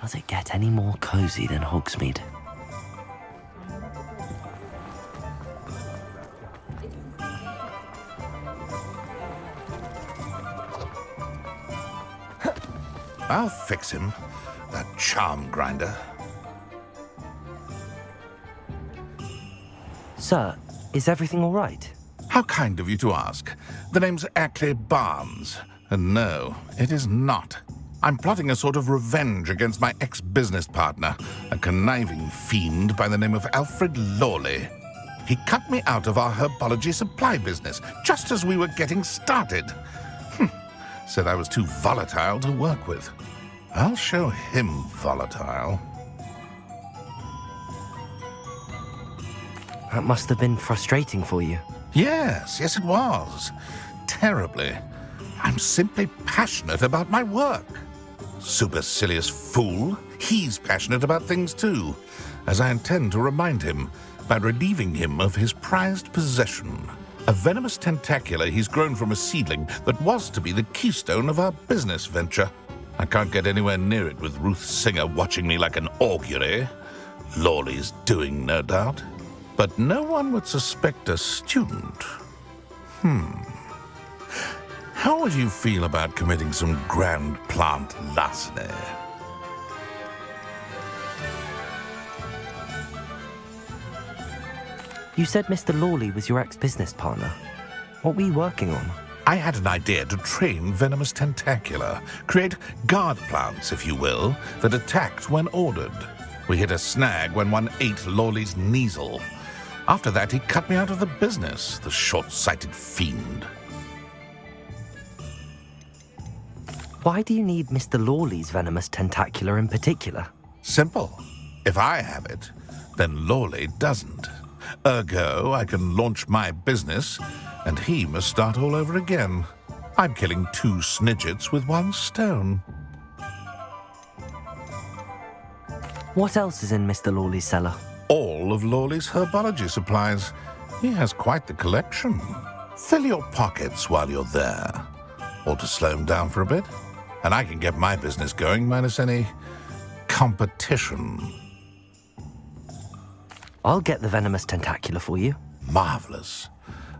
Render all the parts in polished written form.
Does it get any more cozy than Hogsmeade? I'll fix him, that charm grinder. Sir, is everything all right? How kind of you to ask. The name's Ackley Barnes, and no, it is not. I'm plotting a sort of revenge against my ex-business partner, a conniving fiend by the name of Alfred Lawley. He cut me out of our herbology supply business just as we were getting started. Said I was too volatile to work with. I'll show him volatile. That must have been frustrating for you. Yes, it was. Terribly. I'm simply passionate about my work. Supercilious fool. He's passionate about things too, as I intend to remind him by relieving him of his prized possession. A venomous tentacular he's grown from a seedling that was to be the keystone of our business venture. I can't get anywhere near it with Ruth Singer watching me like an augury. Lawley's doing, no doubt. But no one would suspect a student. How would you feel about committing some grand plant larceny? You said Mr. Lawley was your ex-business partner. What were you working on? I had an idea to train Venomous Tentacula, create guard plants, if you will, that attacked when ordered. We hit a snag when one ate Lawley's Kneasel. After that, he cut me out of the business, the short-sighted fiend. Why do you need Mr. Lawley's venomous tentacular in particular? Simple. If I have it, then Lawley doesn't. Ergo, I can launch my business, and he must start all over again. I'm killing two snidgets with one stone. What else is in Mr. Lawley's cellar? All of Lawley's herbology supplies. He has quite the collection. Fill your pockets while you're there. Or to slow him down for a bit. And I can get my business going minus any competition. I'll get the venomous tentacular for you. Marvelous.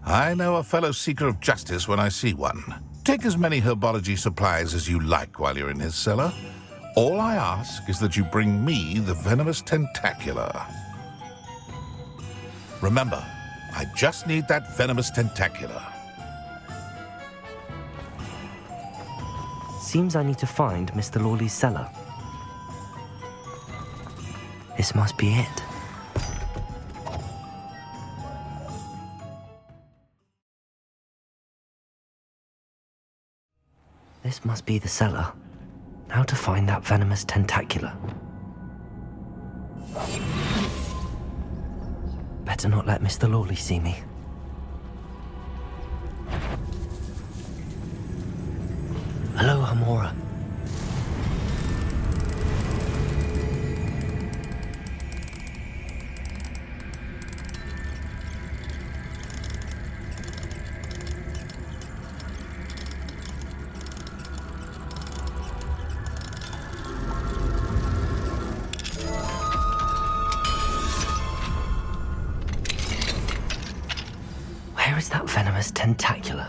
I know a fellow seeker of justice when I see one. Take as many herbology supplies as you like while you're in his cellar. All I ask is that you bring me the venomous tentacular. Remember, I just need that venomous tentacular. Seems I need to find Mr. Lawley's cellar. This must be it. This must be the cellar. Now to find that venomous tentacular. Better not let Mr. Lawley see me. Hello, Hamora. Where is that venomous tentacular?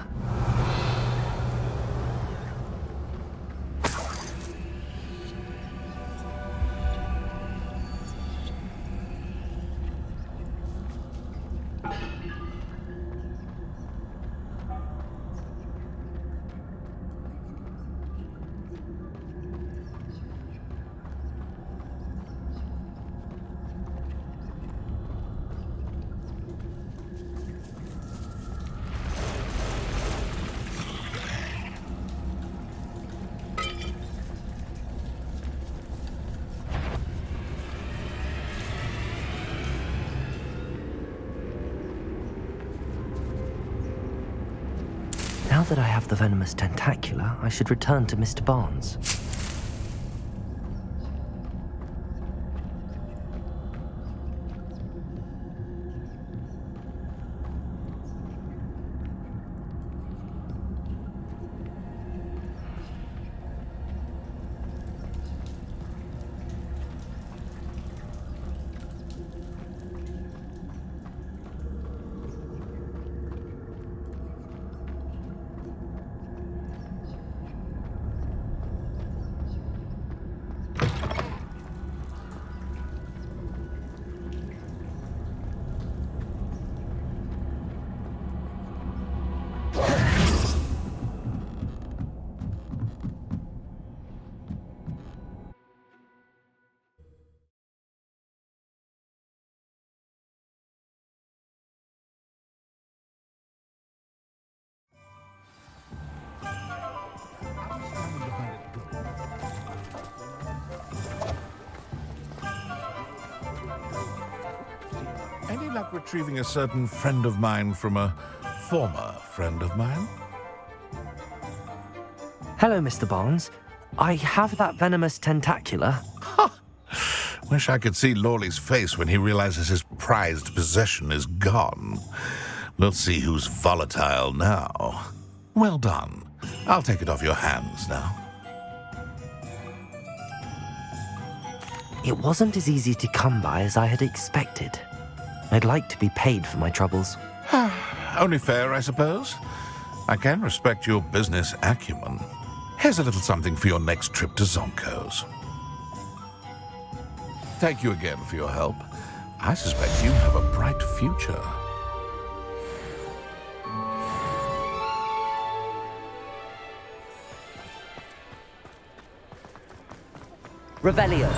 Now that I have the venomous tentacular, I should return to Mr. Barnes. Any luck retrieving a certain friend of mine from a former friend of mine? Hello, Mr. Barnes. I have that venomous tentacula. Wish I could see Lawley's face when he realizes his prized possession is gone. We'll see who's volatile now. Well done. I'll take it off your hands now. It wasn't as easy to come by as I had expected. I'd like to be paid for my troubles. Only fair, I suppose. I can respect your business acumen. Here's a little something for your next trip to Zonko's. Thank you again for your help. I suspect you have a bright future. Revelio.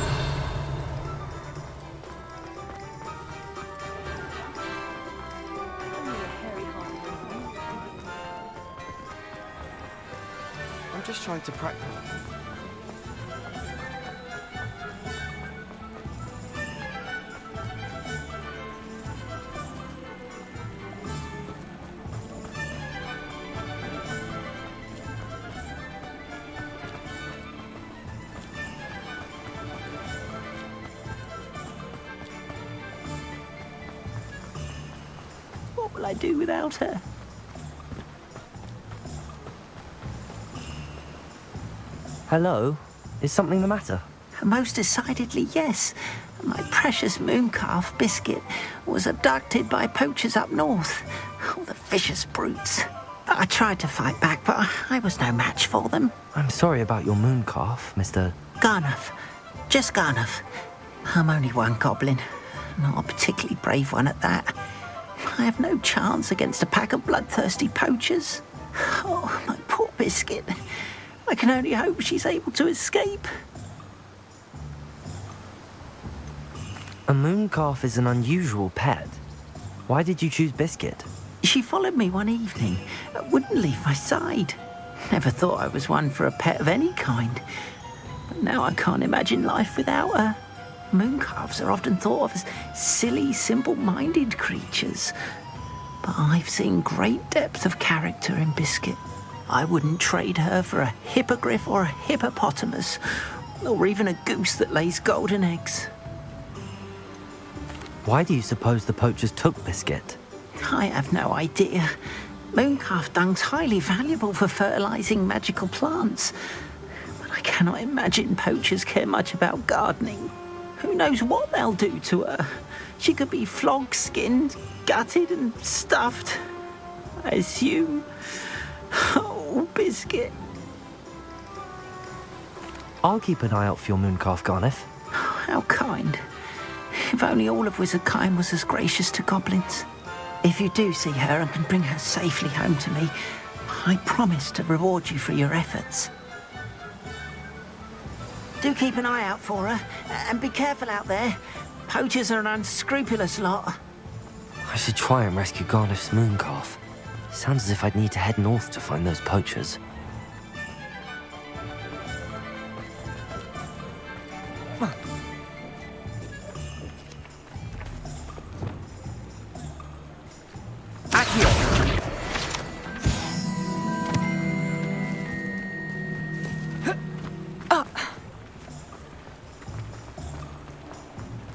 I'm just trying to practice. What will I do without her? Hello? Is something the matter? Most decidedly, yes. My precious mooncalf, Biscuit, was abducted by poachers up north. Oh, the vicious brutes. I tried to fight back, but I was no match for them. I'm sorry about your mooncalf, Mr. Garnuff. Just Garnuff. I'm only one goblin. Not a particularly brave one at that. I have no chance against a pack of bloodthirsty poachers. Oh, my poor Biscuit. I can only hope she's able to escape. A mooncalf is an unusual pet. Why did you choose Biscuit? She followed me one evening, wouldn't leave my side. Never thought I was one for a pet of any kind. But now I can't imagine life without her. Mooncalves are often thought of as silly, simple-minded creatures. But I've seen great depth of character in Biscuit. I wouldn't trade her for a hippogriff or a hippopotamus, or even a goose that lays golden eggs. Why do you suppose the poachers took Biscuit? I have no idea. Mooncalf dung's highly valuable for fertilizing magical plants. But I cannot imagine poachers care much about gardening. Who knows what they'll do to her? She could be flogged, skinned, gutted and stuffed. I assume. Oh, Biscuit. I'll keep an eye out for your mooncalf, Garniff. How kind. If only all of Wizardkind was as gracious to goblins. If you do see her and can bring her safely home to me, I promise to reward you for your efforts. Do keep an eye out for her, and be careful out there. Poachers are an unscrupulous lot. I should try and rescue Garniff's mooncalf. Sounds as if I'd need to head north to find those poachers.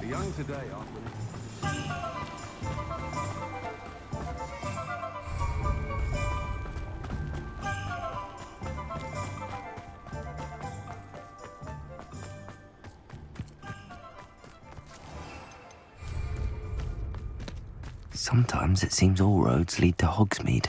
The young today are. Sometimes it seems all roads lead to Hogsmeade.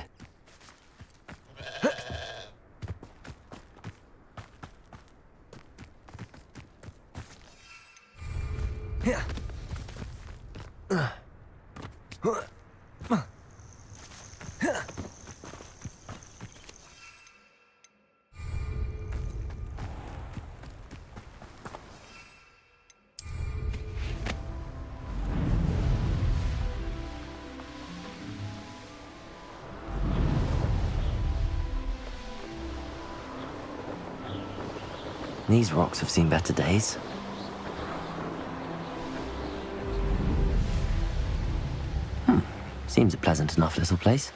These rocks have seen better days. Seems a pleasant enough little place.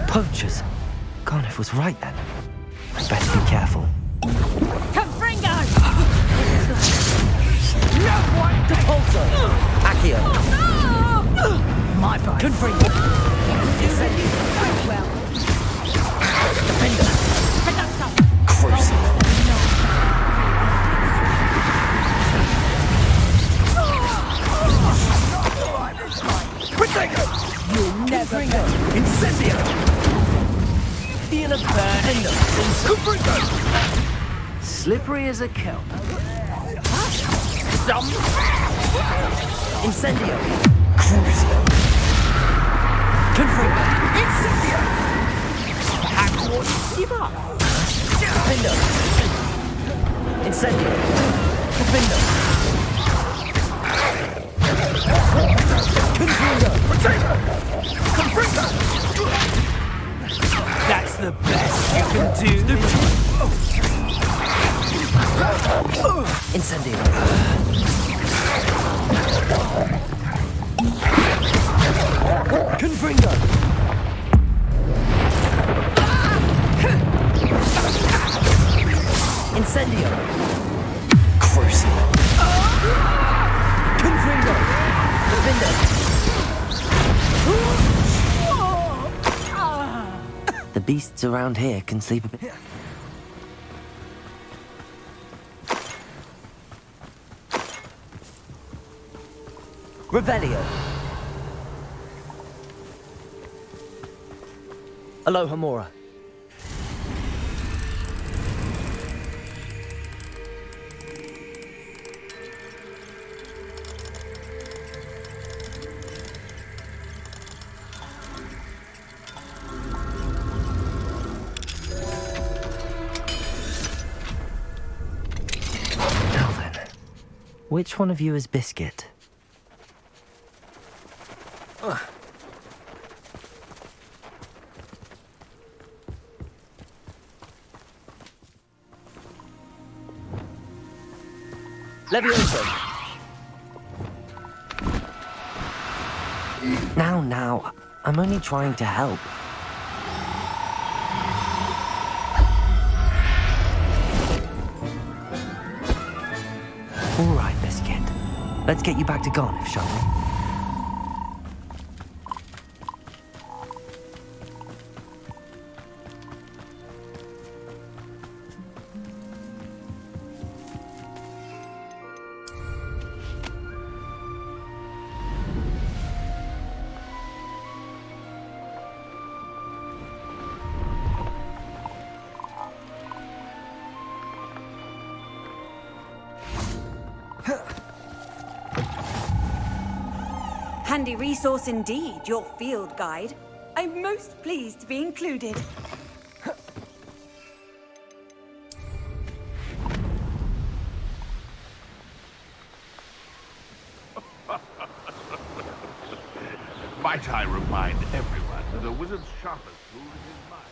Poachers. Garniff was right then. I'd better be careful. Confringo! Depulso! Accio! My bad. Confringo! Incendio! Well, Defender! Pedazzo! Crucible! Protego! You'll never Confringo! Incendio! feel a burn. Confringo! Slippery as a kelp. Some Incendio! Crucio! Confringo! Incendio! Hogwarts give up. Defender! Incendio! Defender! Confringo! Protego! Confringo! That's the best you can do. Incendio! Confringo! Incendio! Crucio! Confringo! Defender! The beasts around here can sleep a bit. Revelio. Aloha Mora. Now then, which one of you is Biscuit? Levioso! Now, I'm only trying to help. All right, Biscuit. Let's get you back to Garniff, shall we? Handy resource indeed, your field guide. I'm most pleased to be included. Might I remind everyone that a wizard's sharpest tool is his mind?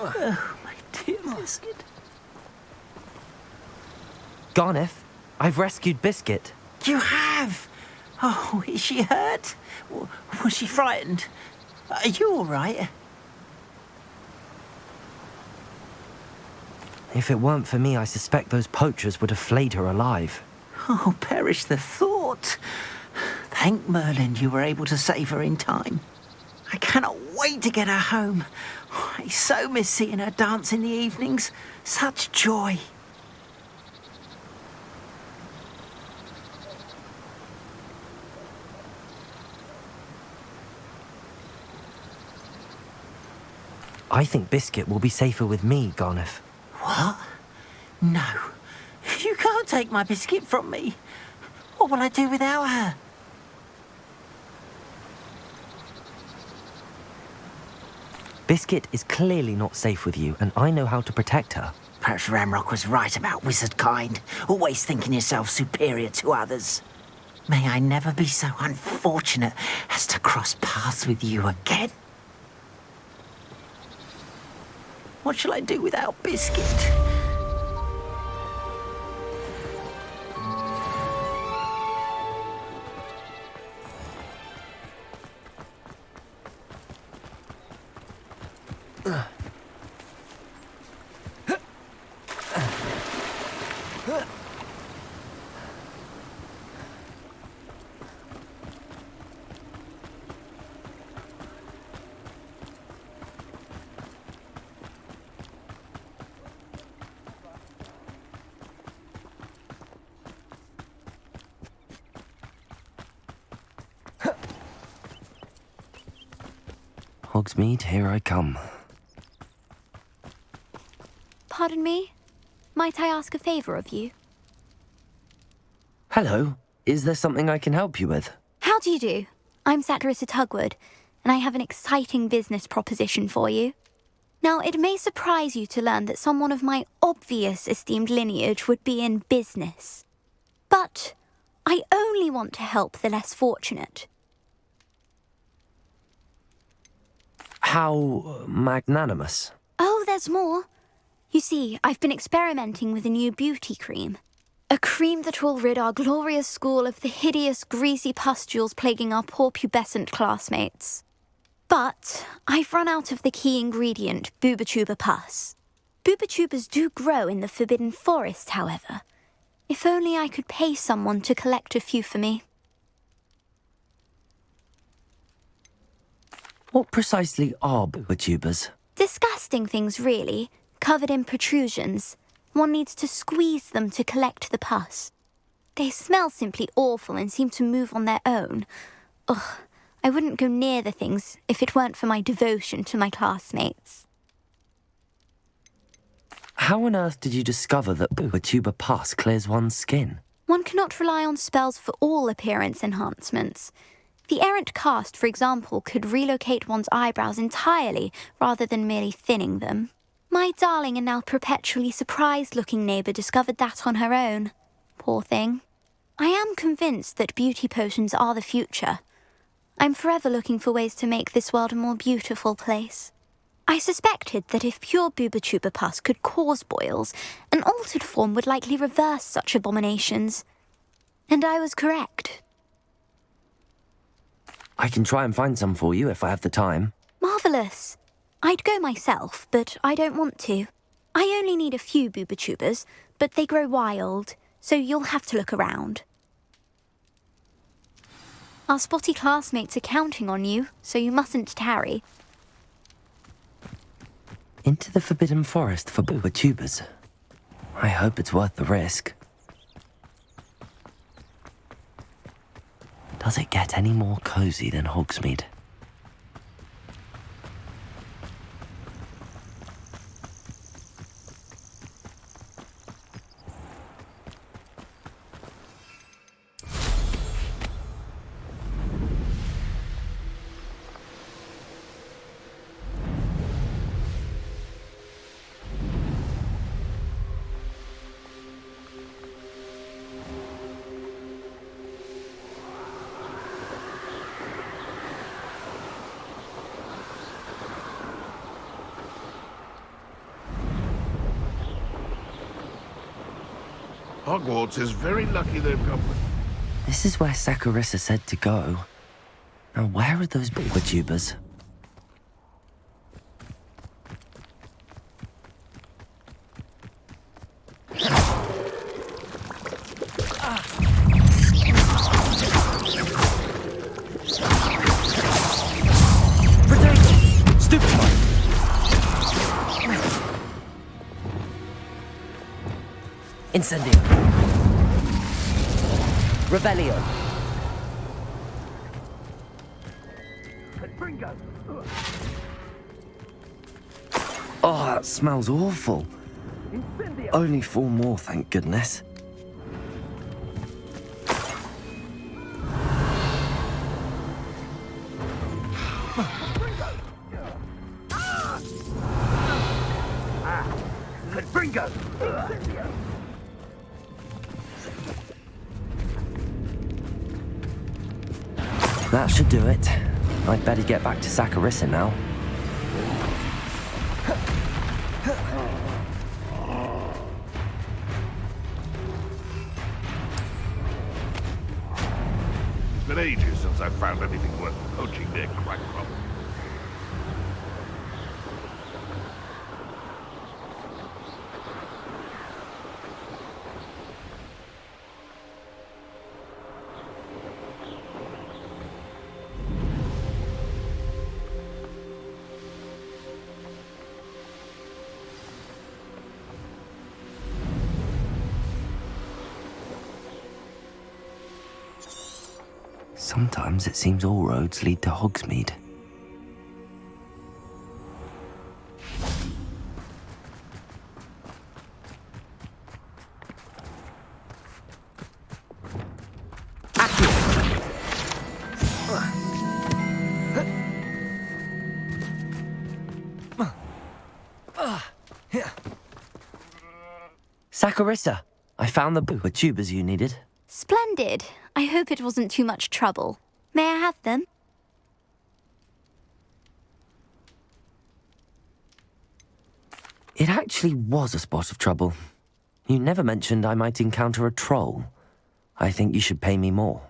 Oh, my dear Biscuit. Garneth, I've rescued Biscuit. You have? Oh, is she hurt? Was she frightened? Are you all right? If it weren't for me, I suspect those poachers would have flayed her alive. Oh, perish the thought. Thank Merlin you were able to save her in time. I cannot wait to get her home. I so miss seeing her dance in the evenings. Such joy. I think Biscuit will be safer with me, Garneth. What? No. You can't take my Biscuit from me. What will I do without her? Biscuit is clearly not safe with you, and I know how to protect her. Perhaps Ramrock was right about wizard kind, always thinking yourself superior to others. May I never be so unfortunate as to cross paths with you again. What shall I do without Biscuit? Hogsmeade, here I come. Pardon me? Might I ask a favour of you? Hello. Is there something I can help you with? How do you do? I'm Satirissa Tugwood, and I have an exciting business proposition for you. Now, it may surprise you to learn that someone of my obvious esteemed lineage would be in business. But I only want to help the less fortunate. How magnanimous. Oh, there's more. You see, I've been experimenting with a new beauty cream. A cream that will rid our glorious school of the hideous, greasy pustules plaguing our poor pubescent classmates. But I've run out of the key ingredient, Booba-Tuba pus. Booba-Tubas do grow in the Forbidden Forest, however. If only I could pay someone to collect a few for me. What precisely are Booba-Tubas? Disgusting things, really, covered in protrusions. One needs to squeeze them to collect the pus. They smell simply awful and seem to move on their own. Ugh, I wouldn't go near the things if it weren't for my devotion to my classmates. How on earth did you discover that Booba-Tuba pus clears one's skin? One cannot rely on spells for all appearance enhancements. The errant cast, for example, could relocate one's eyebrows entirely rather than merely thinning them. My darling and now perpetually surprised-looking neighbour discovered that on her own. Poor thing. I am convinced that beauty potions are the future. I'm forever looking for ways to make this world a more beautiful place. I suspected that if pure Booba-Tuba pus could cause boils, an altered form would likely reverse such abominations. And I was correct. I can try and find some for you if I have the time. Marvellous. I'd go myself, but I don't want to. I only need a few Booba-Tubas, but they grow wild, so you'll have to look around. Our spotty classmates are counting on you, so you mustn't tarry. Into the Forbidden Forest for Booba-Tubas. I hope it's worth the risk. Does it get any more cozy than Hogsmeade? Hogwarts is very lucky they've got... This is where Saccharissa said to go. Now, where are those tubers? Incendio. Revelio. Oh, that smells awful. Only 4 more, thank goodness. That should do it. I'd better get back to Saccharissa now. It's been ages since I've found anything worth poaching their crack from. Sometimes it seems all roads lead to Hogsmeade. Saccharissa, I found the tubers you needed. Splendid. I hope it wasn't too much trouble. May I have them? It actually was a spot of trouble. You never mentioned I might encounter a troll. I think you should pay me more.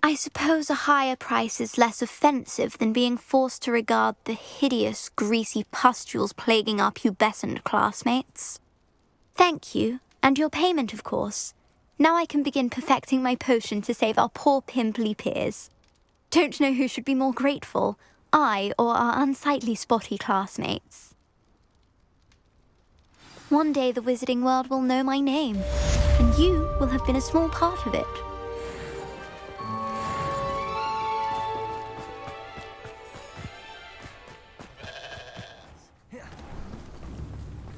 I suppose a higher price is less offensive than being forced to regard the hideous, greasy pustules plaguing our pubescent classmates. Thank you, and your payment, of course. Now I can begin perfecting my potion to save our poor pimply peers. Don't know who should be more grateful, I or our unsightly spotty classmates. One day the wizarding world will know my name, and you will have been a small part of it.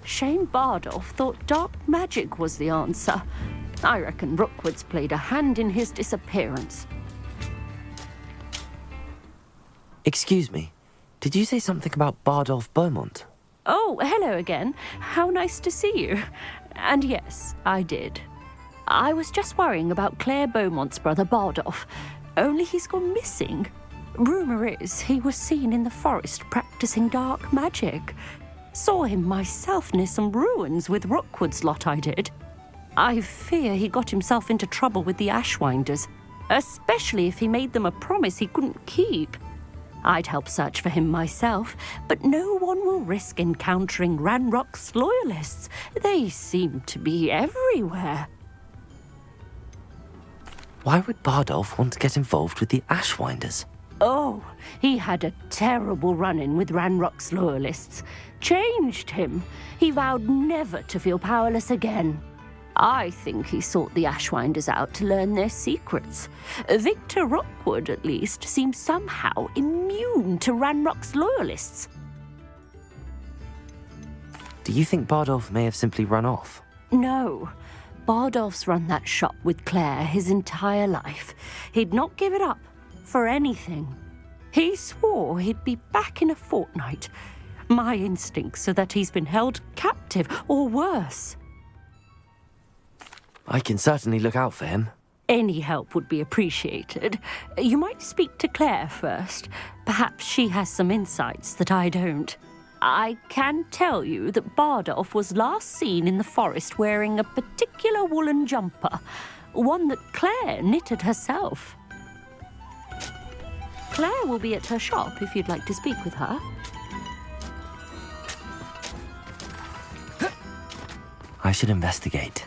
Shane Bardolph thought dark magic was the answer. I reckon Rookwood's played a hand in his disappearance. Excuse me, did you say something about Bardolph Beaumont? Oh, hello again. How nice to see you. And yes, I did. I was just worrying about Claire Beaumont's brother Bardolph, only he's gone missing. Rumour is he was seen in the forest practicing dark magic. Saw him myself near some ruins with Rookwood's lot I did. I fear he got himself into trouble with the Ashwinders, especially if he made them a promise he couldn't keep. I'd help search for him myself, but no one will risk encountering Ranrock's loyalists. They seem to be everywhere. Why would Bardolph want to get involved with the Ashwinders? Oh, he had a terrible run-in with Ranrock's loyalists. Changed him. He vowed never to feel powerless again. I think he sought the Ashwinders out to learn their secrets. Victor Rookwood, at least, seems somehow immune to Ranrock's loyalists. Do you think Bardolph may have simply run off? No. Bardolph's run that shop with Claire his entire life. He'd not give it up for anything. He swore he'd be back in a fortnight. My instincts are that he's been held captive, or worse. I can certainly look out for him. Any help would be appreciated. You might speak to Claire first. Perhaps she has some insights that I don't. I can tell you that Bardolph was last seen in the forest wearing a particular woolen jumper, one that Claire knitted herself. Claire will be at her shop if you'd like to speak with her. I should investigate.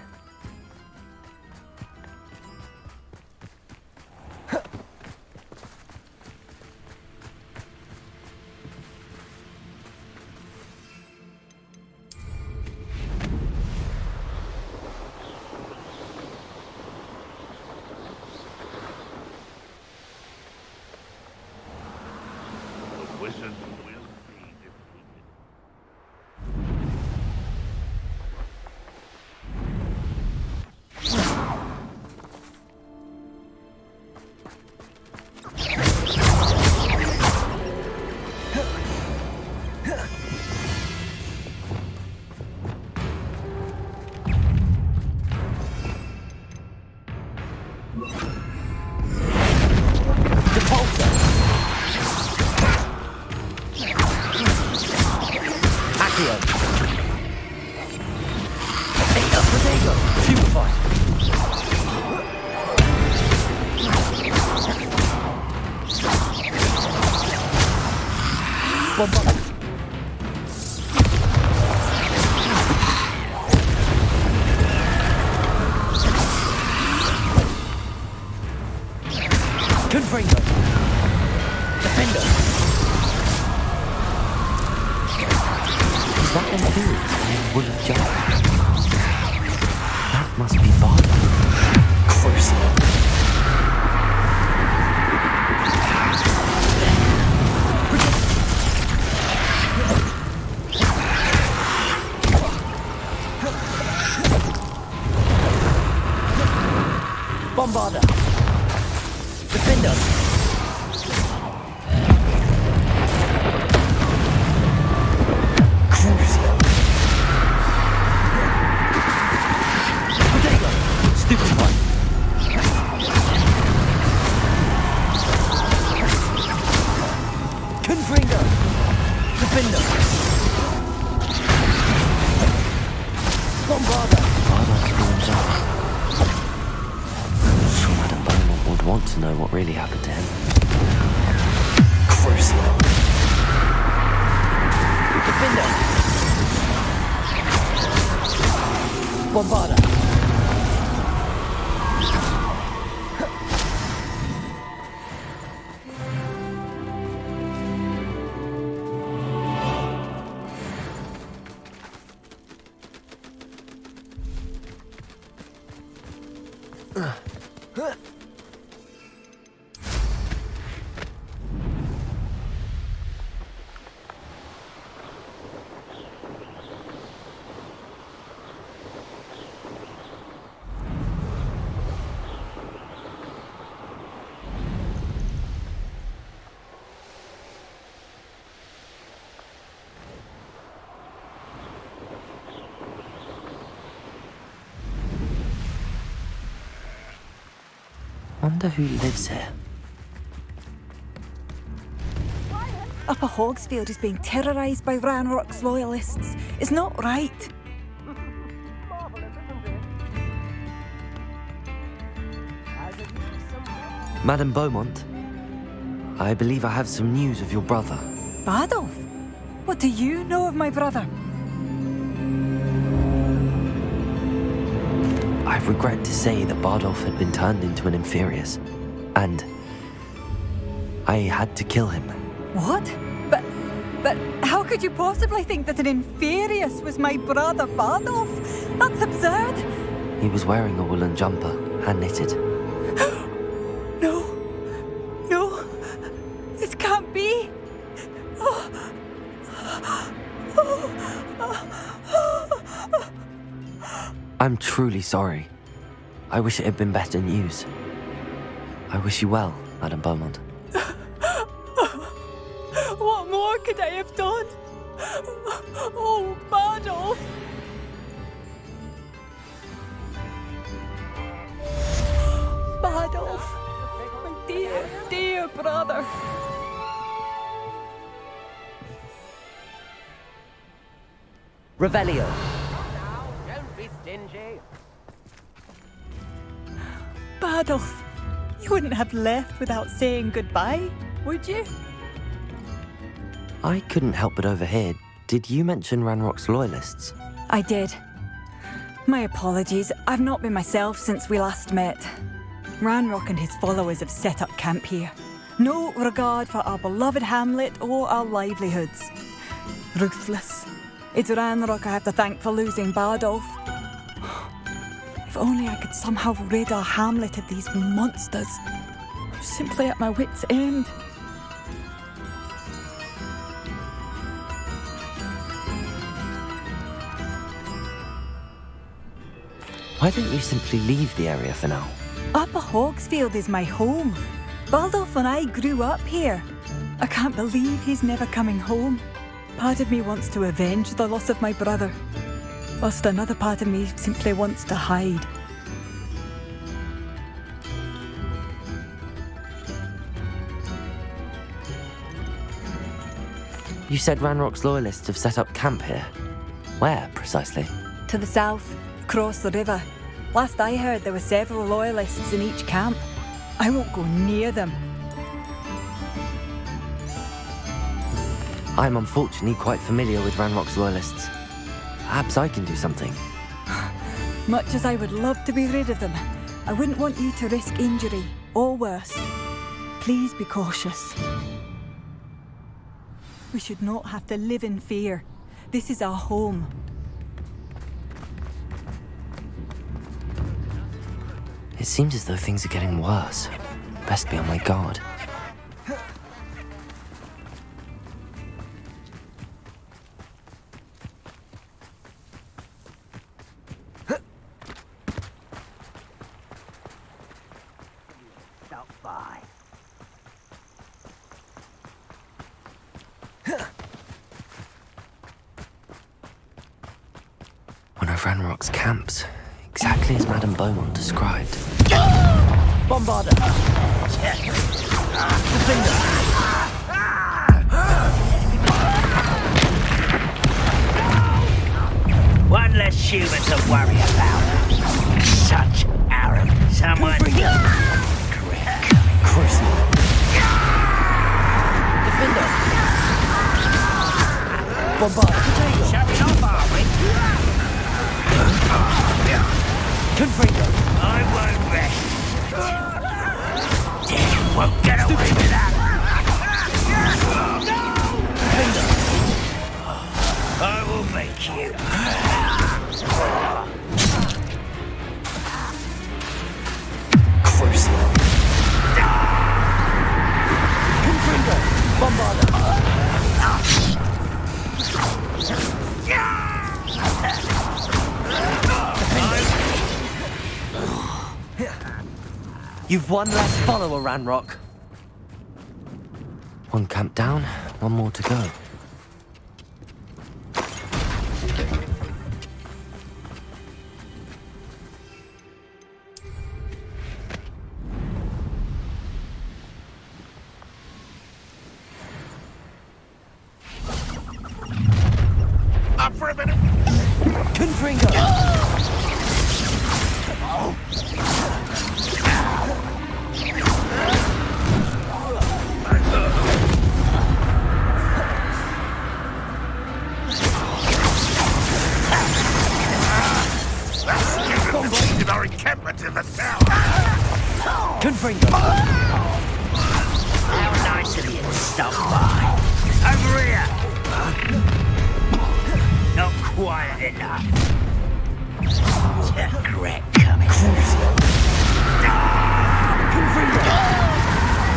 Bombarder! Defender! Crucio! Potato! Stupid one! Confringo! Defender! Bombarder! Want to know what really happened to him. Crucio. Defender. Bombarder. Wonder who lives here. Upper Hogsfield is being terrorised by Ranrock's loyalists. It's not right. Madame Beaumont, I believe I have some news of your brother. Bardolph? What do you know of my brother? I regret to say that Bardolph had been turned into an Inferius, and I had to kill him. What? But how could you possibly think that an Inferius was my brother Bardolph? That's absurd. He was wearing a woolen jumper, hand-knitted. No, this can't be. I'm truly sorry. I wish it had been better news. I wish you well, Madame Beaumont. What more could I have done? Oh, Bardolph! Bardolph! My dear, dear brother! Revelio. Don't be stingy. Bardolph, you wouldn't have left without saying goodbye, would you? I couldn't help but overhear. Did you mention Ranrock's loyalists? I did. My apologies. I've not been myself since we last met. Ranrock and his followers have set up camp here. No regard for our beloved hamlet or our livelihoods. Ruthless. It's Ranrock I have to thank for losing Bardolph. If only I could somehow rid our hamlet of these monsters. I'm simply at my wit's end. Why don't you simply leave the area for now? Upper Hogsfield is my home. Bardolph and I grew up here. I can't believe he's never coming home. Part of me wants to avenge the loss of my brother, whilst another part of me simply wants to hide. You said Ranrock's loyalists have set up camp here. Where, precisely? To the south, across the river. Last I heard, there were several loyalists in each camp. I won't go near them. I'm unfortunately quite familiar with Ranrock's loyalists. Perhaps I can do something. Much as I would love to be rid of them, I wouldn't want you to risk injury, or worse. Please be cautious. We should not have to live in fear. This is our home. It seems as though things are getting worse. Best be on my guard. Stop by. One of Ranrock's camps. Exactly as Madame Beaumont described. Bombarder. Defender. One less human to worry about. Such arrogance. Someone... Crucible. Defender. Bombarder. Shutting off, are we? Confringo. I won't rest. You won't get away with that. Defender. I will make you. Crucible. Confringo. Bombarder. You've one less follower, Ranrock. One camp down, one more to go. Up for a minute. Confringo. Completed our encampment in the town. Confringo. How nice of you to stop by. Over here. Not quiet enough. Regret coming. Confringo.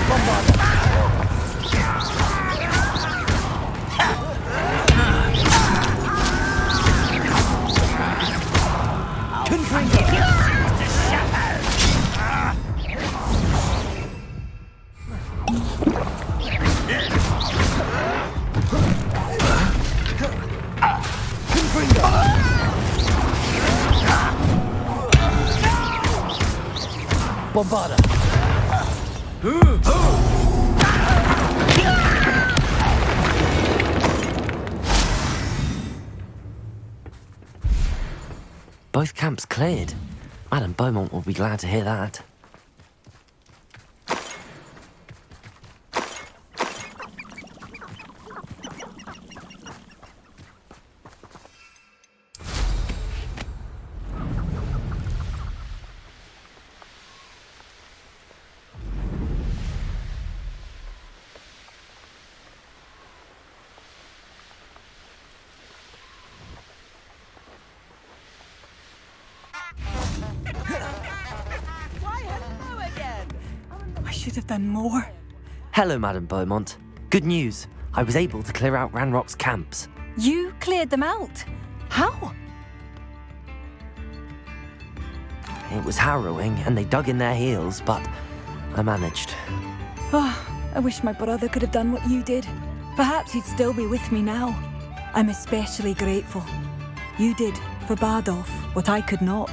Bombarder. Confringo. Bombarder. Both camps cleared. Madame Beaumont will be glad to hear that. I should have done more. Hello, Madame Beaumont. Good news. I was able to clear out Ranrock's camps. You cleared them out? How? It was harrowing, and they dug in their heels, but I managed. Oh, I wish my brother could have done what you did. Perhaps he'd still be with me now. I'm especially grateful. You did, for Bardolph, what I could not.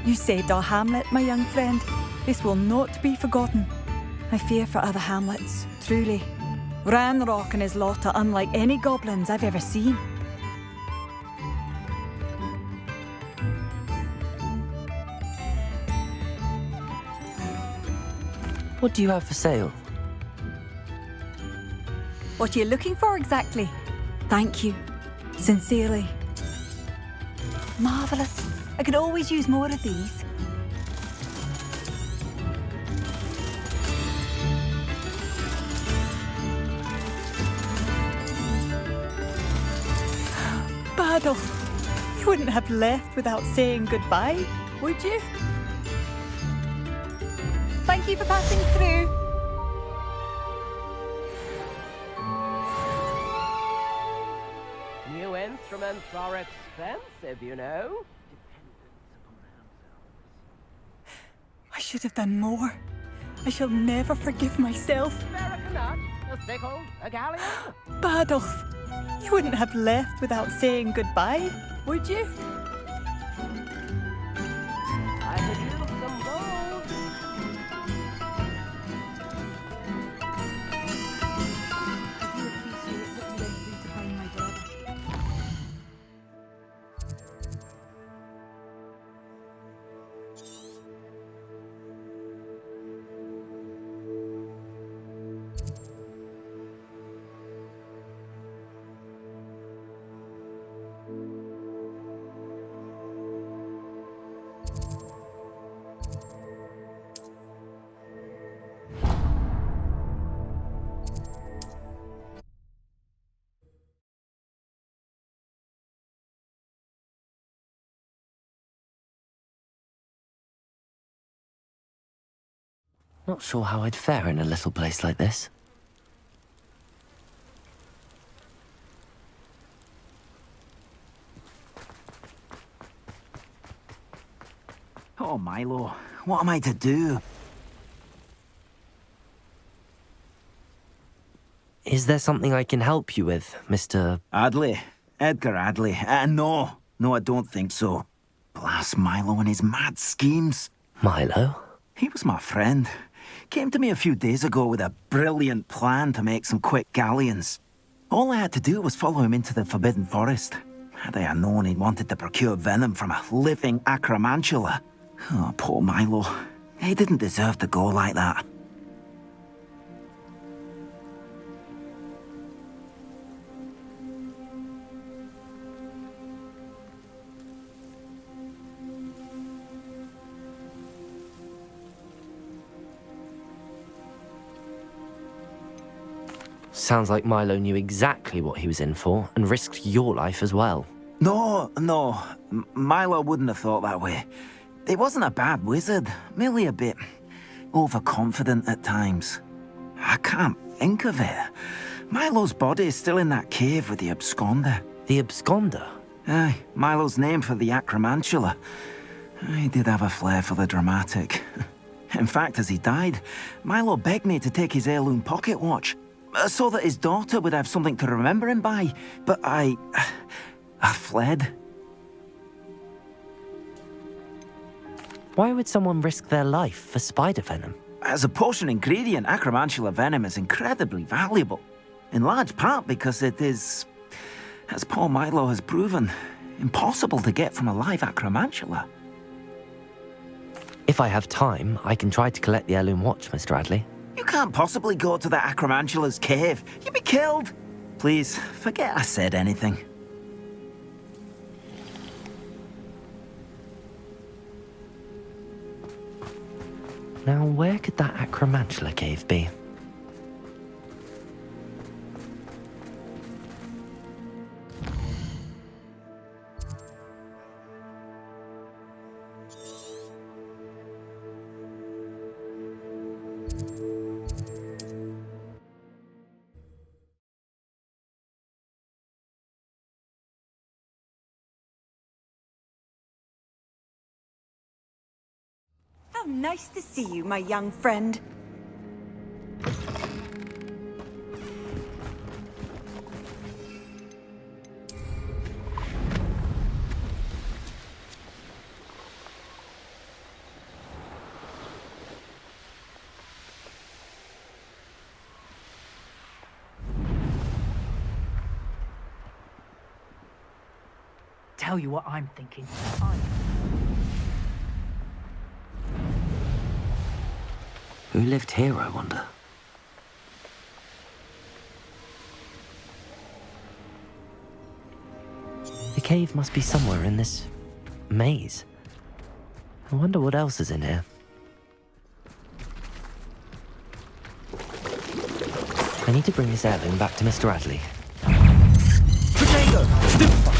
You saved our hamlet, my young friend. This will not be forgotten. I fear for other hamlets, truly. Ranrock and his lot are unlike any goblins I've ever seen. What do you have for sale? What are you looking for exactly? Thank you. Sincerely. Marvellous. I could always use more of these. Bardolph, you wouldn't have left without saying goodbye, would you? Thank you for passing through. New instruments are expensive, you know. I should have done more. I shall never forgive myself. American nut, a sickle, a galleon. Bardolph, you wouldn't have left without saying goodbye, would you? I could use some gold. I do appreciate what you went through to find my brother. Not sure how I'd fare in a little place like this. Oh, Milo, what am I to do? Is there something I can help you with, Mr. Adley? Edgar Adley? No, I don't think so. Blast Milo and his mad schemes. Milo? He was my friend. Came to me a few days ago with a brilliant plan to make some quick galleons. All I had to do was follow him into the Forbidden Forest. Had I known he wanted to procure venom from a living acromantula. Oh, poor Milo. He didn't deserve to go like that. Sounds like Milo knew exactly what he was in for and risked your life as well. No. Milo wouldn't have thought that way. He wasn't a bad wizard, merely a bit overconfident at times. I can't think of it. Milo's body is still in that cave with the Absconder. The Absconder? Aye, Milo's name for the acromantula. He did have a flair for the dramatic. In fact, as he died, Milo begged me to take his heirloom pocket watch, so that his daughter would have something to remember him by. But I fled. Why would someone risk their life for spider venom? As a potion ingredient, acromantula venom is incredibly valuable. In large part because it is, as poor Milo has proven, Impossible to get from a live acromantula. If I have time, I can try to collect the heirloom watch, Mr. Adley. You can't possibly go to the acromantula's cave. You'd be killed. Please, forget I said anything. Now, where could that acromantula cave be? How nice to see you, my young friend. Tell you what I'm thinking. Who lived here, I wonder? The cave must be somewhere in this maze. I wonder what else is in here. I need to bring this heirloom back to Mr. Adley. Potato! Stupefy!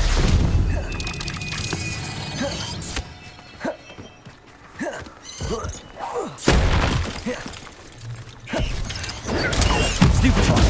Stupefy!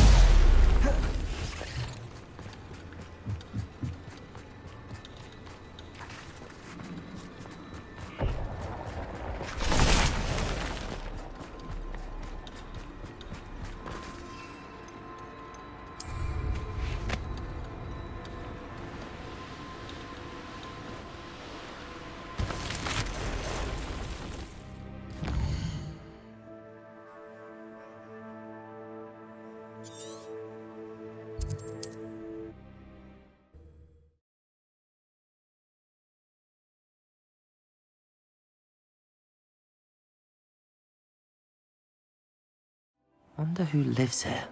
Wonder who lives here.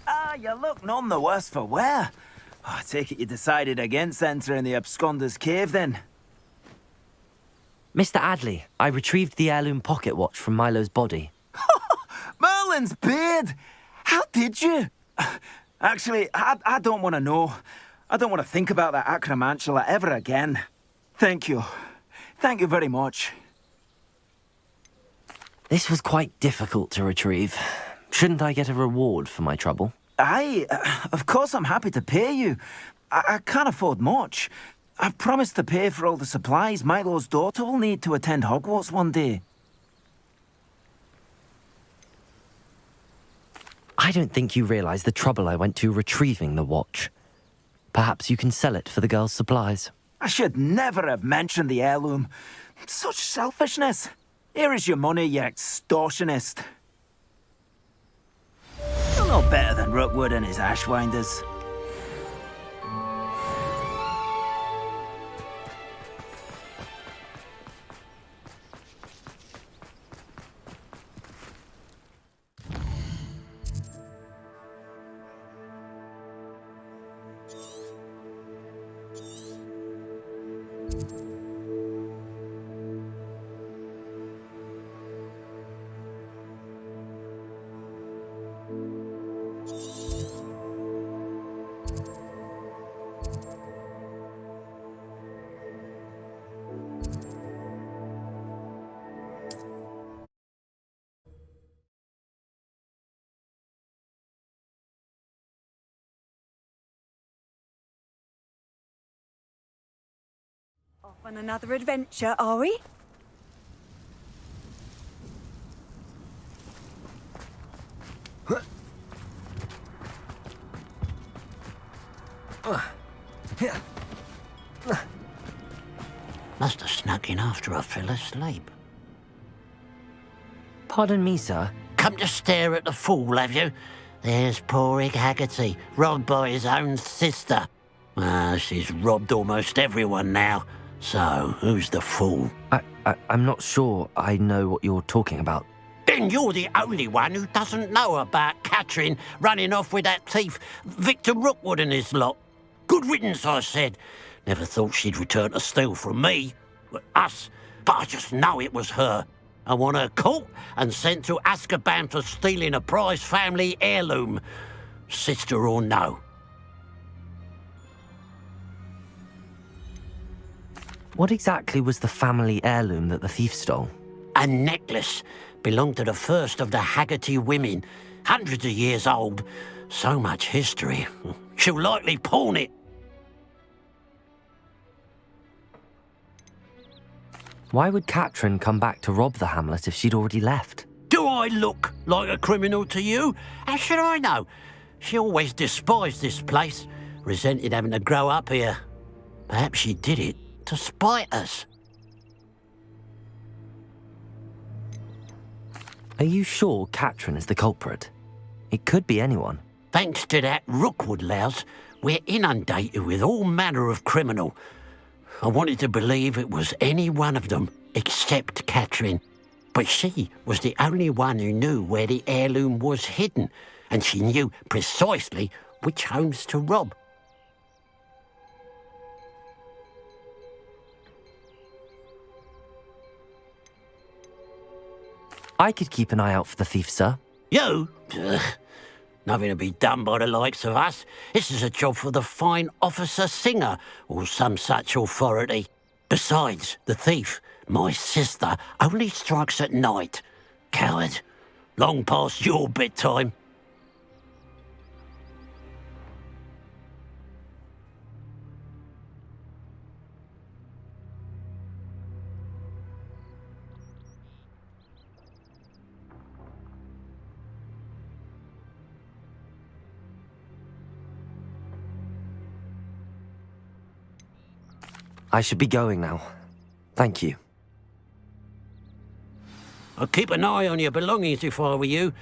Ah, you look none the worse for wear. Oh, I take it you decided against entering the Absconder's cave, then? Mr. Adley, I retrieved the heirloom pocket watch from Milo's body. Merlin's beard! How did you? Actually, I don't want to know. I don't want to think about that acromantula ever again. Thank you. Thank you very much. This was quite difficult to retrieve. Shouldn't I get a reward for my trouble? Of course I'm happy to pay you. I can't afford much. I've promised to pay for all the supplies Milo's daughter will need to attend Hogwarts one day. I don't think you realize the trouble I went to retrieving the watch. Perhaps you can sell it for the girl's supplies. I should never have mentioned the heirloom. Such selfishness. Here is your money, you extortionist. You're no better than Rookwood and his ashwinders. Off on another adventure, are we? Must have snuck in after I fell asleep. Pardon me, sir. Come to stare at the fool, have you? There's poor Ig Haggerty, robbed by his own sister. She's robbed almost everyone now. So, who's the fool? I'm not sure I know what you're talking about. Then you're the only one who doesn't know about Catherine running off with that thief, Victor Rookwood and his lot. Good riddance, I said. Never thought she'd return to steal from me, us, but I just know it was her. I want her caught and sent to Azkaban for stealing a prized family heirloom, sister or no. What exactly was the family heirloom that the thief stole? A necklace belonged to the first of the Haggerty women, hundreds of years old. So much history. She'll likely pawn it. Why would Catherine come back to rob the hamlet if she'd already left? Do I look like a criminal to you? How should I know? She always despised this place, resented having to grow up here. Perhaps she did it to spite us. Are you sure Catherine is the culprit? It could be anyone. Thanks to that Rookwood louse, we're inundated with all manner of criminal. I wanted to believe it was any one of them, except Catherine. But she was the only one who knew where the heirloom was hidden, and she knew precisely which homes to rob. I could keep an eye out for the thief, sir. You? Ugh. Nothing to be done by the likes of us. This is a job for the fine officer Singer, or some such authority. Besides, the thief, my sister, only strikes at night. Coward. Long past your bedtime. I should be going now. Thank you. I'd keep an eye on your belongings if I were you.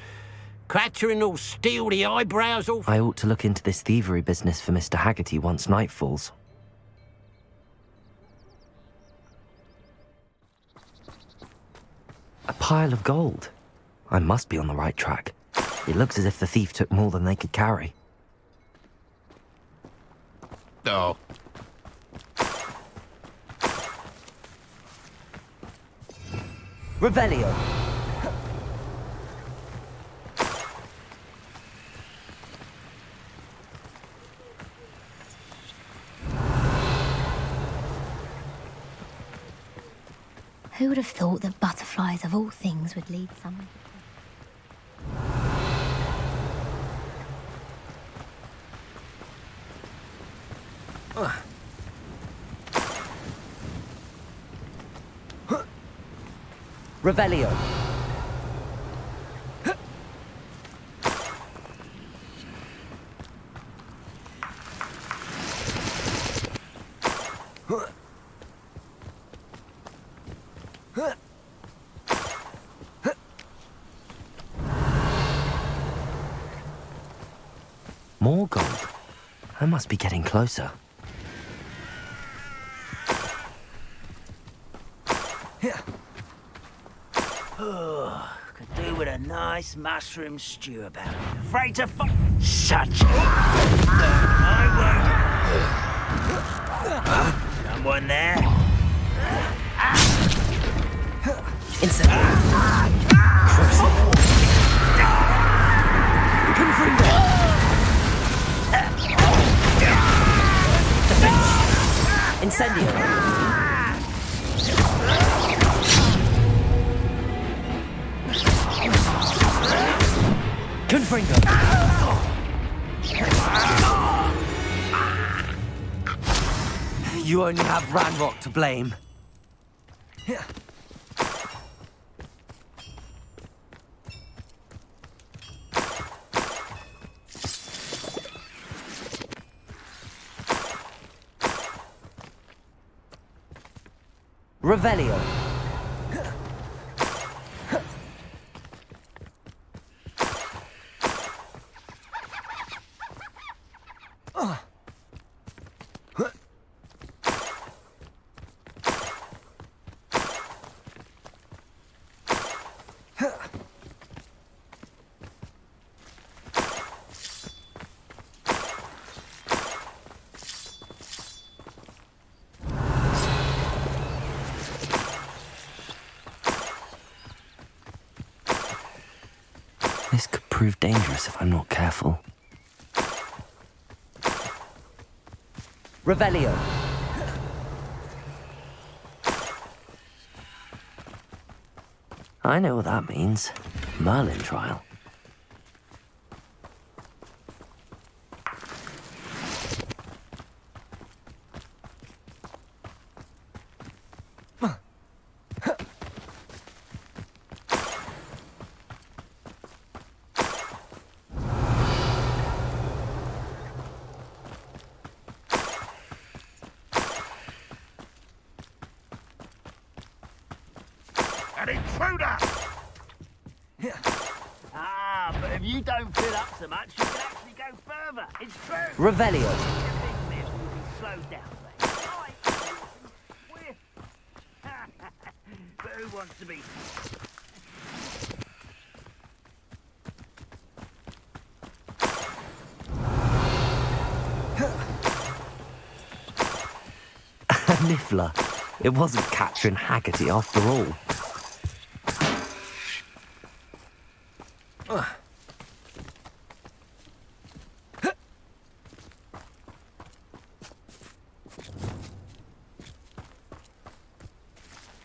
Catherine will steal the eyebrows off. I ought to look into this thievery business for Mr. Haggerty once night falls. A pile of gold. I must be on the right track. It looks as if the thief took more than they could carry. Oh. Revelio. Who would have thought that butterflies of all things would lead someone? Revelio. More gold. I must be getting closer. Could do with a nice mushroom stew about it. Afraid to Shut I won't. Someone there? Incendio. Confringo. You only have Ranrock to blame. Revelio. This could prove dangerous if I'm not careful. Revelio. I know what that means. Merlin trial. An intruder! Ah, but if you don't fill up so much, you can actually go further. It's true. Revelio. Your business will be slowed down, mate. But who wants to be... Niffler. It wasn't Catherine Haggerty after all.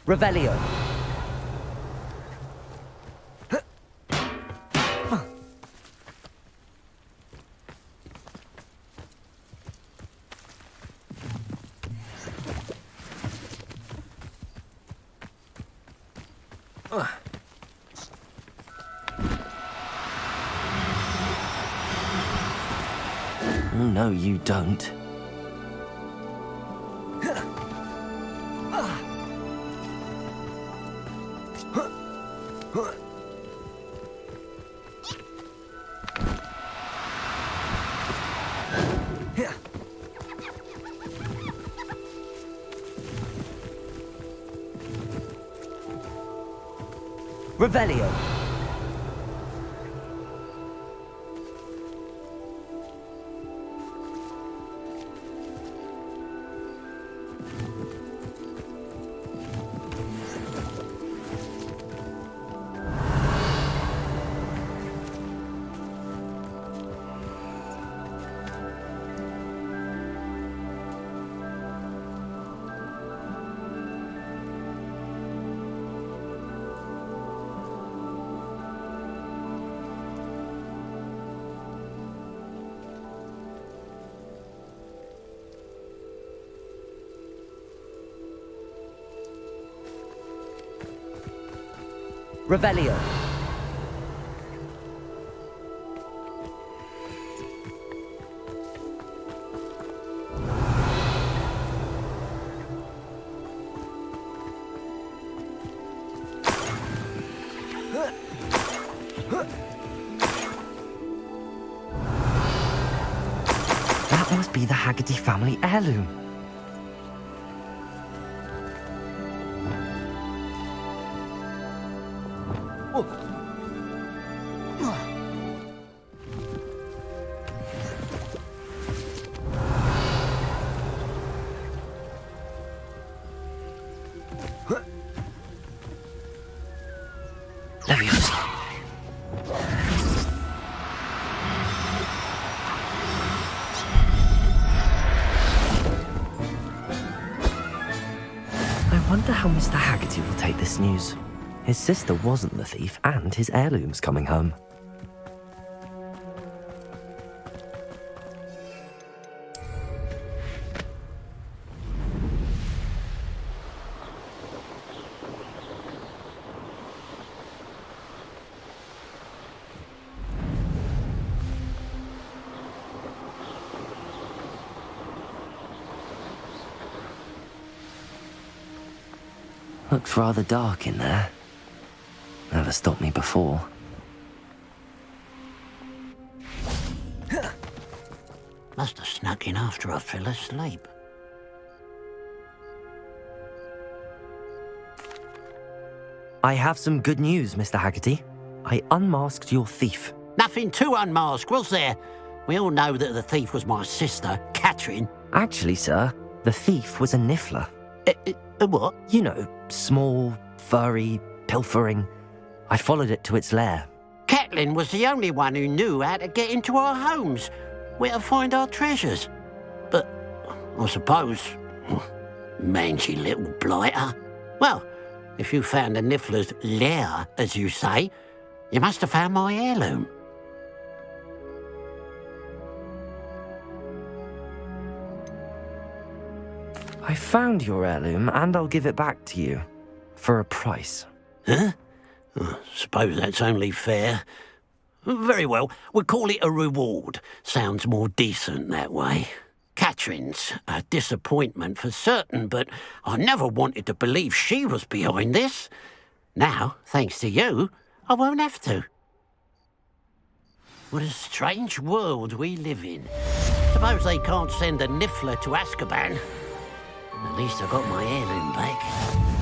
Revelio. No, you don't. Revelio. Revelio. That must be the Haggerty family heirloom. Leviosa. I wonder how Mr. Haggerty will take this news. His sister wasn't the thief, and his heirloom's coming home. Looks rather dark in there. Never stopped me before. Must have snuck in after I fell asleep. I have some good news, Mr. Haggerty. I unmasked your thief. Nothing to unmask, was there? We all know that the thief was my sister, Catherine. Actually, sir, the thief was a Niffler. What? You know, small, furry, pilfering. I followed it to its lair. Cat Caitlin was the only one who knew how to get into our homes, where to find our treasures. But I suppose, mangy little blighter. Well, if you found the Niffler's lair, as you say, you must have found my heirloom. I found your heirloom, and I'll give it back to you. For a price. Huh? Suppose that's only fair. Very well, we'll call it a reward. Sounds more decent that way. Catherine's a disappointment for certain, but I never wanted to believe she was behind this. Now, thanks to you, I won't have to. What a strange world we live in. Suppose they can't send a Niffler to Azkaban. At least I got my heirloom back.